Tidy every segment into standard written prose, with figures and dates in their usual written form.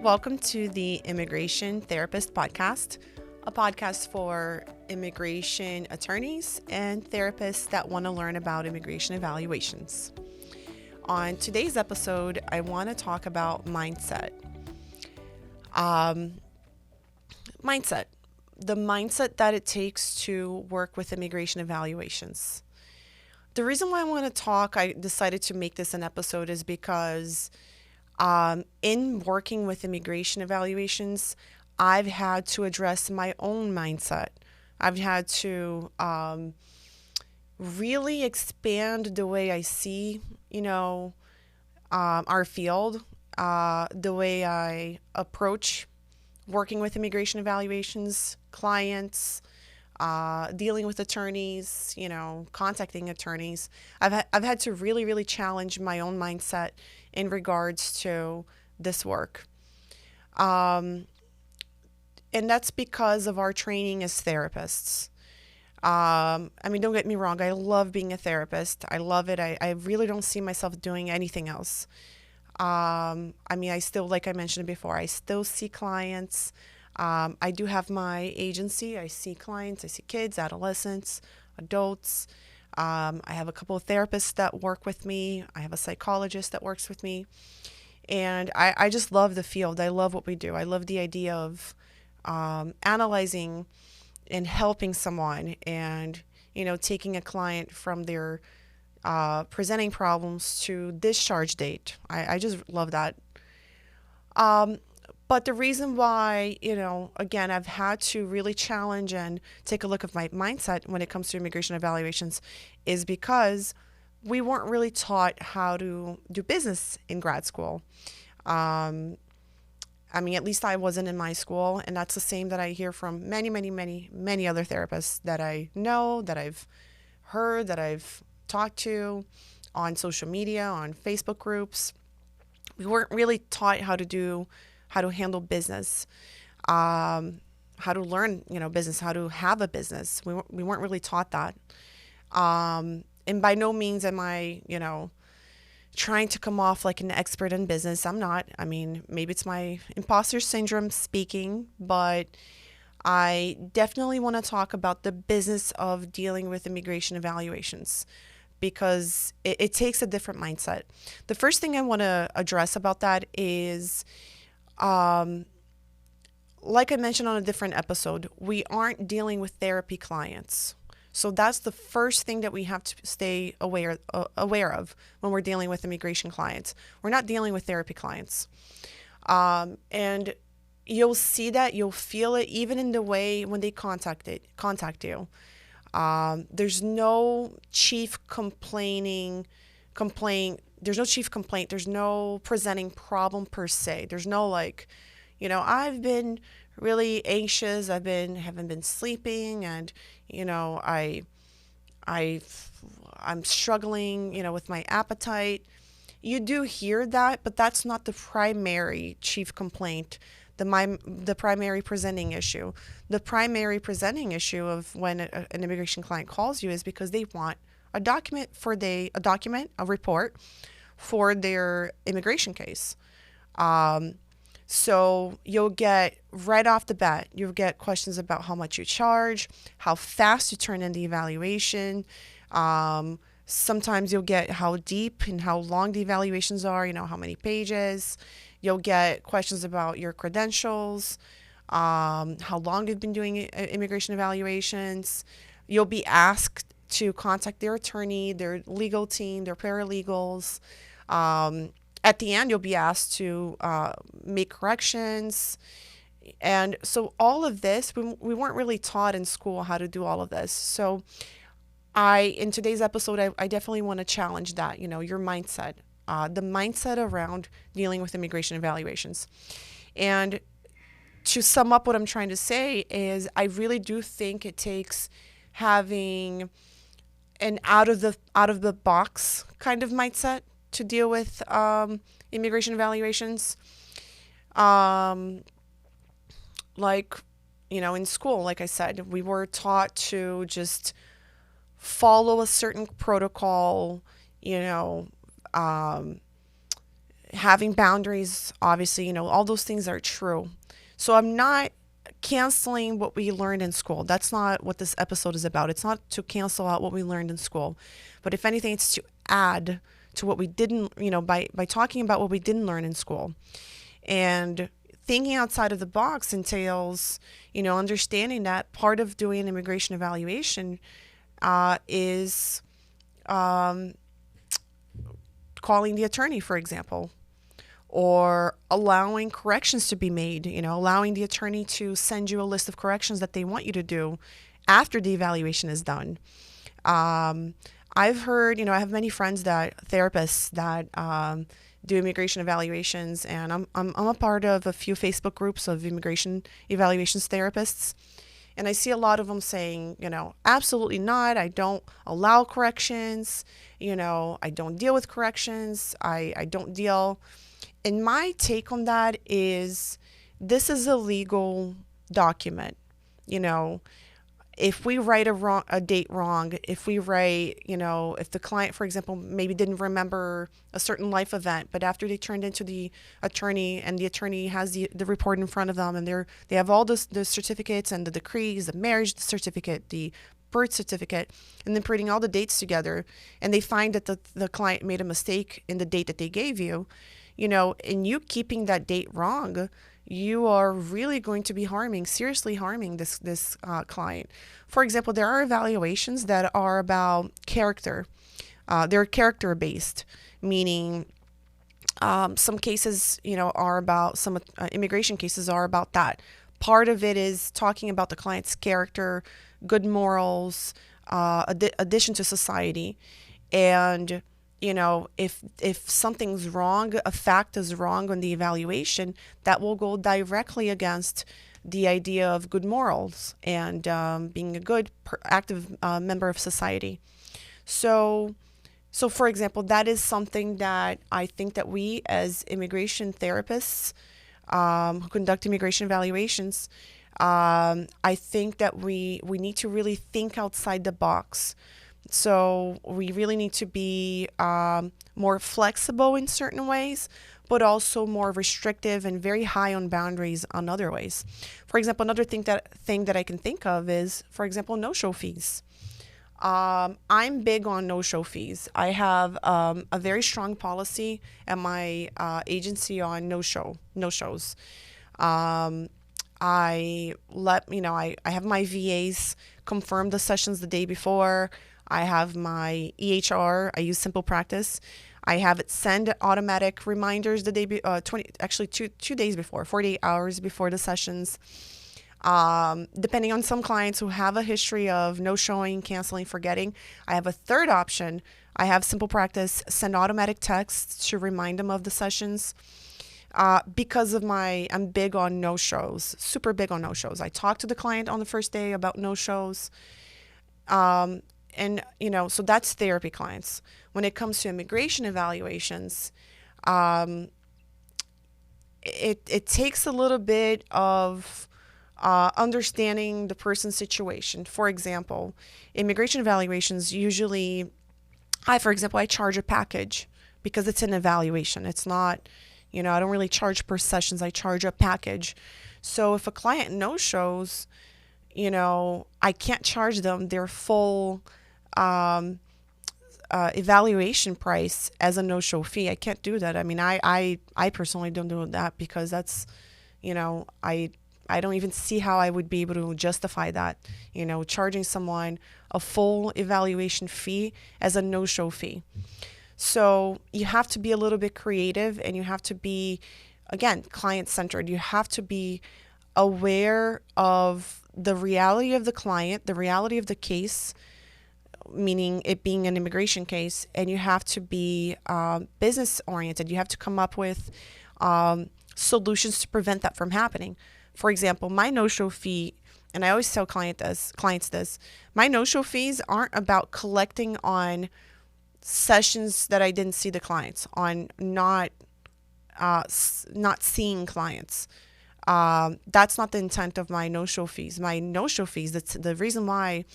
Welcome to the Immigration Therapist Podcast, a podcast for immigration attorneys and therapists that want to learn about immigration evaluations. On today's episode, I want to talk about mindset. Mindset, the mindset that it takes to work with immigration evaluations. The reason why I decided to make this an episode is because in working with immigration evaluations, I've had to address my own mindset. I've had to really expand the way I see, our field, the way I approach working with immigration evaluations, clients, dealing with attorneys, contacting attorneys. I've had to really, really challenge my own mindset in regards to this work. And that's because of our training as therapists. Don't get me wrong. I love being a therapist. I love it. I really don't see myself doing anything else. I still, like I mentioned before, I still see clients. I do have my agency. I see clients. I see kids, adolescents, adults. I have a couple of therapists that work with me. I have a psychologist that works with me. And I just love the field. I love what we do. I love the idea of analyzing and helping someone and, taking a client from their presenting problems to discharge date. I just love that. But the reason why, again, I've had to really challenge and take a look at my mindset when it comes to immigration evaluations is because we weren't really taught how to do business in grad school. At least I wasn't in my school, and that's the same that I hear from many, many, many, many other therapists that I know, that I've heard, that I've talked to on social media, on Facebook groups. We weren't really taught how to handle business, how to learn, business, how to have a business. We weren't really taught that. And by no means am I, trying to come off like an expert in business. I'm not. Maybe it's my imposter syndrome speaking, but I definitely want to talk about the business of dealing with immigration evaluations because it takes a different mindset. The first thing I want to address about that is, like I mentioned on a different episode, we aren't dealing with therapy clients. So that's the first thing that we have to stay aware of when we're dealing with immigration clients. We're not dealing with therapy clients. And you'll see that, you'll feel it even in the way when they contact you. There's no chief complaint. There's no chief complaint. There's no presenting problem per se. There's no I've been really anxious. Haven't been sleeping, and I'm struggling, with my appetite. You do hear that, but that's not the primary chief complaint. The primary presenting issue. The primary presenting issue of when an immigration client calls you is because they want a a report for their immigration case. So you'll get right off the bat, you'll get questions about how much you charge, how fast you turn in the evaluation. Sometimes you'll get how deep and how long the evaluations are, how many pages. You'll get questions about your credentials, how long you've been doing immigration evaluations. You'll be asked to contact their attorney, their legal team, their paralegals. At the end, you'll be asked to make corrections. And so all of this, we weren't really taught in school how to do all of this. So in today's episode, I definitely want to challenge that, your mindset, the mindset around dealing with immigration evaluations. And to sum up what I'm trying to say is I really do think it takes having an out of the box kind of mindset to deal with immigration evaluations. In school, like I said, we were taught to just follow a certain protocol, having boundaries, obviously, all those things are true. So I'm not canceling what we learned in school. That's not what this episode is about. It's not to cancel out what we learned in school, but if anything, it's to add to what we didn't, by talking about what we didn't learn in school. And thinking outside of the box entails, understanding that part of doing an immigration evaluation is calling the attorney, for example, or allowing corrections to be made, allowing the attorney to send you a list of corrections that they want you to do after the evaluation is done. I've heard, I have many friends therapists that do immigration evaluations, and I'm a part of a few Facebook groups of immigration evaluations therapists. And I see a lot of them saying, absolutely not. I don't allow corrections. I don't deal with corrections. I don't deal. And my take on that is this is a legal document. If we write a date wrong, if we write, if the client, for example, maybe didn't remember a certain life event, but after they turned into the attorney and the attorney has the report in front of them and they have all the certificates and the decrees, the marriage certificate, the birth certificate, and then putting all the dates together, and they find that the client made a mistake in the date that they gave you, and you keeping that date wrong, you are really going to be seriously harming this client. For example, there are evaluations that are about character. They're character based, meaning some cases, are about some immigration cases are about that. Part of it is talking about the client's character, good morals, addition to society, and if something's wrong, a fact is wrong on the evaluation, that will go directly against the idea of good morals and being a good, active member of society. So for example, that is something that I think that we as immigration therapists who conduct immigration evaluations, I think that we need to really think outside the box. So we really need to be more flexible in certain ways, but also more restrictive and very high on boundaries on other ways. For example, another thing that I can think of is, for example, no-show fees. I'm big on no-show fees. I have a very strong policy at my agency on no-shows. I have my VAs confirm the sessions the day before. I have my EHR. I use Simple Practice. I have it send automatic reminders the day, 2 days before, 48 hours before the sessions. Depending on some clients who have a history of no showing, canceling, forgetting, I have a third option. I have Simple Practice send automatic texts to remind them of the sessions. Because of I'm big on no shows, super big on no shows. I talk to the client on the first day about no shows. And, so that's therapy clients. When it comes to immigration evaluations, it takes a little bit of understanding the person's situation. For example, immigration evaluations usually, I charge a package because it's an evaluation. It's not, I don't really charge per sessions. I charge a package. So if a client no-shows, I can't charge them their full evaluation price as a no-show fee. I can't do that. I mean, I personally don't do that because that's, I don't even see how I would be able to justify that, charging someone a full evaluation fee as a no-show fee. So you have to be a little bit creative, and you have to be, again, client-centered. You have to be aware of the reality of the client, the reality of the case, meaning it being an immigration case, and you have to be business-oriented. You have to come up with solutions to prevent that from happening. For example, my no-show fee, and I always tell clients this, my no-show fees aren't about collecting on sessions that I didn't see the clients, on not seeing clients. That's not the intent of my no-show fees. My no-show fees, that's the reason why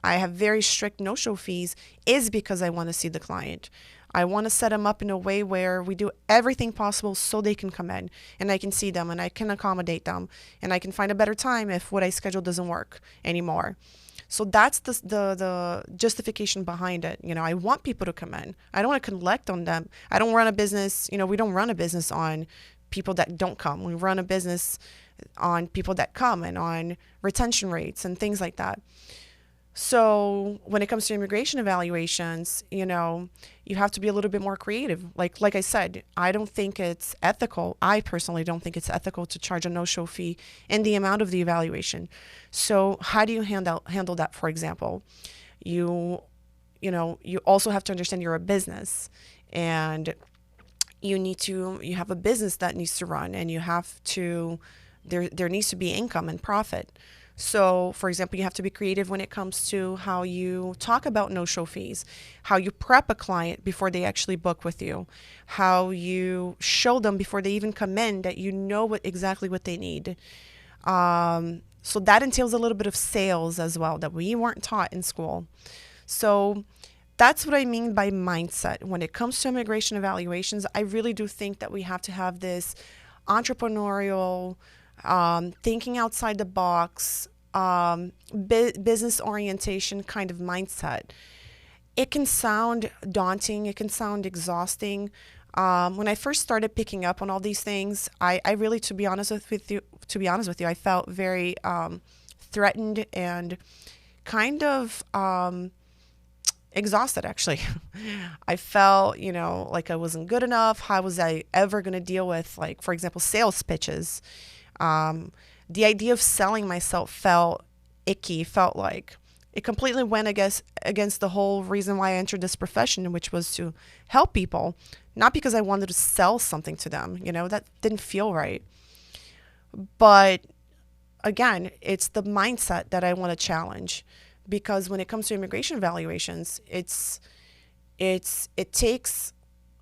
I have very strict no-show fees, is because I want to see the client. I want to set them up in a way where we do everything possible so they can come in and I can see them and I can accommodate them and I can find a better time if what I schedule doesn't work anymore. So that's the justification behind it. I want people to come in. I don't want to collect on them. I don't run a business, we don't run a business on people that don't come. We run a business on people that come and on retention rates and things like that. So when it comes to immigration evaluations, you have to be a little bit more creative. Like I said, I don't think it's ethical. I personally don't think it's ethical to charge a no-show fee in the amount of the evaluation. So how do you handle that? For example, you also have to understand you're a business and you have a business that needs to run and there needs to be income and profit. So, for example, you have to be creative when it comes to how you talk about no-show fees, how you prep a client before they actually book with you, how you show them before they even come in that you know exactly what they need. So that entails a little bit of sales as well that we weren't taught in school. So that's what I mean by mindset. When it comes to immigration evaluations, I really do think that we have to have this entrepreneurial, thinking outside the box, business orientation kind of mindset. It can sound daunting. It can sound exhausting. When I first started picking up on all these things, I really, to be honest with you, I felt very threatened and kind of exhausted, actually. I felt, like I wasn't good enough. How was I ever going to deal with, like, for example, sales pitches? The idea of selling myself felt icky, felt like it completely went against the whole reason why I entered this profession, which was to help people, not because I wanted to sell something to them. That didn't feel right. But again, it's the mindset that I want to challenge, because when it comes to immigration evaluations, it takes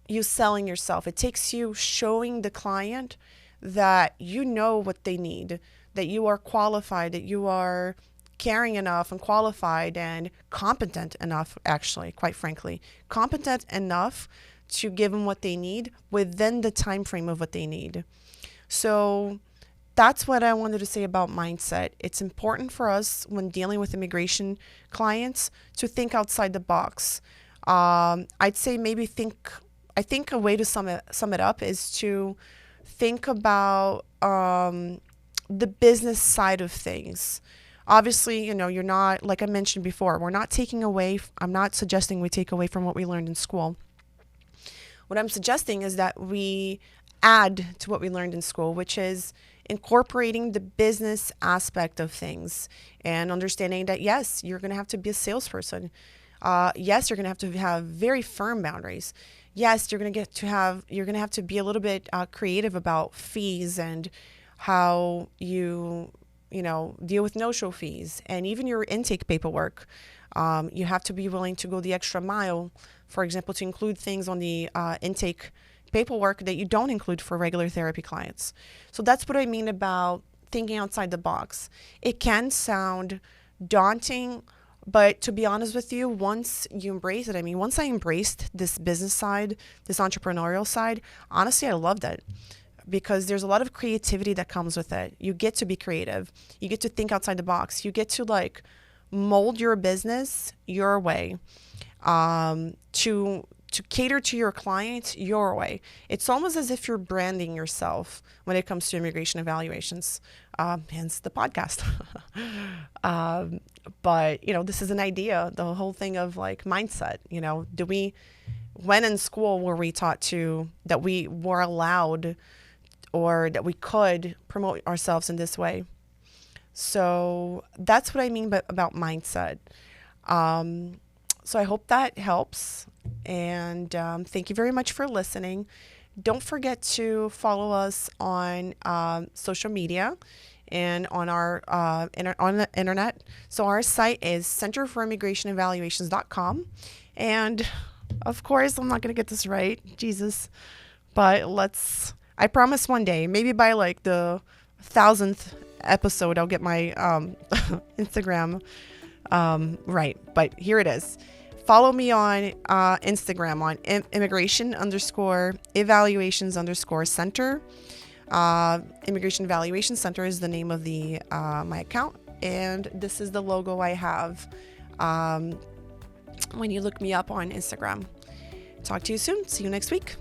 you selling yourself. It takes you showing the client that you know what they need, that you are qualified, that you are caring enough and qualified and competent enough, actually, quite frankly, competent enough to give them what they need within the time frame of what they need. So that's what I wanted to say about mindset. It's important for us when dealing with immigration clients to think outside the box. I'd say I think a way to sum it up is to think about the business side of things. Obviously, you're not, like I mentioned before, I'm not suggesting we take away from what we learned in school. What I'm suggesting is that we add to what we learned in school, which is incorporating the business aspect of things and understanding that, yes, you're going to have to be a salesperson. Yes, you're going to have very firm boundaries. Yes, you're going to have to be a little bit creative about fees and how you deal with no-show fees, and even your intake paperwork. You have to be willing to go the extra mile, for example, to include things on the intake paperwork that you don't include for regular therapy clients. So that's what I mean about thinking outside the box. It can sound daunting, but to be honest with you, once you embrace it, once I embraced this business side, this entrepreneurial side, honestly, I loved it, because there's a lot of creativity that comes with it. You get to be creative. You get to think outside the box. You get to mold your business your way, to cater to your clients your way. It's almost as if you're branding yourself when it comes to immigration evaluations, hence the podcast. But, this is an idea, the whole thing of mindset. When in school were we taught that we were allowed or that we could promote ourselves in this way? So that's what I mean about mindset. So I hope that helps. And thank you very much for listening. Don't forget to follow us on social media and on our on the internet. So our site is centerforimmigrationevaluations.com. And of course, I'm not going to get this right, Jesus. But I promise one day, maybe by the 1,000th episode, I'll get my Instagram right. But here it is. follow me on Instagram on immigration underscore evaluations underscore center. Immigration Evaluation Center is the name of the my account, and this is the logo I have when you look me up on Instagram. Talk to you soon. See you next week.